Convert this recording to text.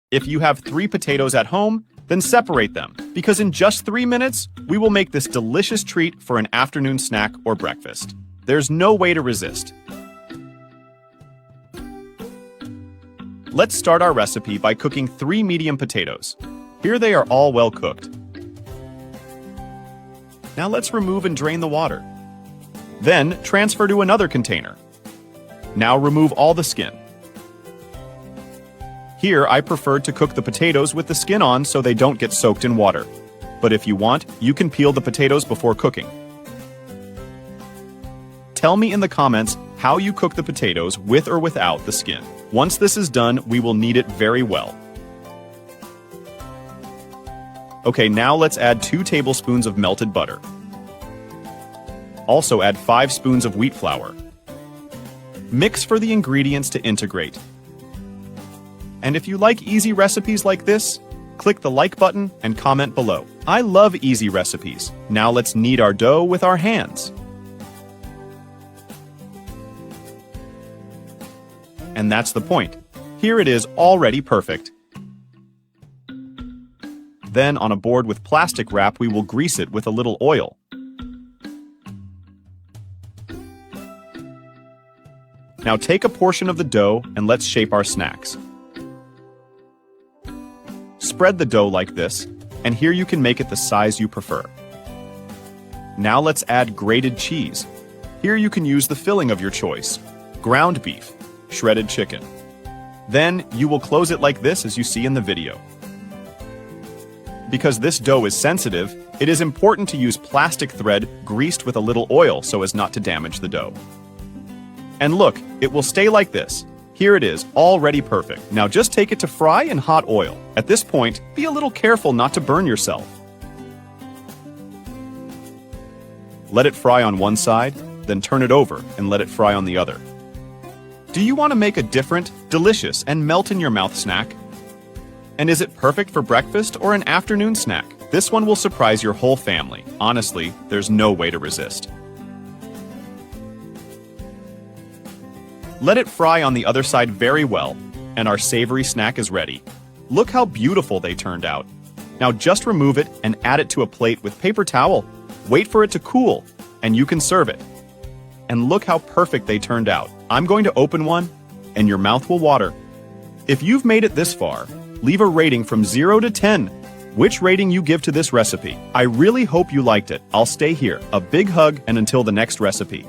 If you have 3 potatoes at home, then separate them, because in just 3 minutes, we will make this delicious treat for an afternoon snack or breakfast. There's no way to resist. Let's start our recipe by cooking 3 medium potatoes. Here they are all well cooked. Now let's remove and drain the water. Then transfer to another container. Now remove all the skin. Here I prefer to cook the potatoes with the skin on so they don't get soaked in water. But if you want, you can peel the potatoes before cooking. Tell me in the comments how you cook the potatoes with or without the skin. Once this is done, we will knead it very well. Okay, now let's add 2 tablespoons of melted butter. Also add 5 spoons of wheat flour. Mix for the ingredients to integrate. And if you like easy recipes like this, click the like button and comment below. I love easy recipes. Now let's knead our dough with our hands. And that's the point. Here it is already perfect. Then on a board with plastic wrap, we will grease it with a little oil. Now take a portion of the dough and let's shape our snacks. Spread the dough like this, and here you can make it the size you prefer. Now let's add grated cheese. Here you can use the filling of your choice: ground beef, shredded chicken. Then you will close it like this as you see in the video. Because this dough is sensitive, it is important to use plastic thread greased with a little oil so as not to damage the dough. And look, it will stay like this. Here it is, already perfect. Now just take it to fry in hot oil. At this point, be a little careful not to burn yourself. Let it fry on one side, then turn it over and let it fry on the other. Do you want to make a different, delicious, and melt-in-your-mouth snack? And is it perfect for breakfast or an afternoon snack? This one will surprise your whole family. Honestly, there's no way to resist. Let it fry on the other side very well, and our savory snack is ready. Look how beautiful they turned out. Now just remove it and add it to a plate with paper towel. Wait for it to cool, and you can serve it. And look how perfect they turned out. I'm going to open one, and your mouth will water. If you've made it this far, leave a rating from 0 to 10. Which rating you give to this recipe? I really hope you liked it. I'll stay here. A big hug, and until the next recipe.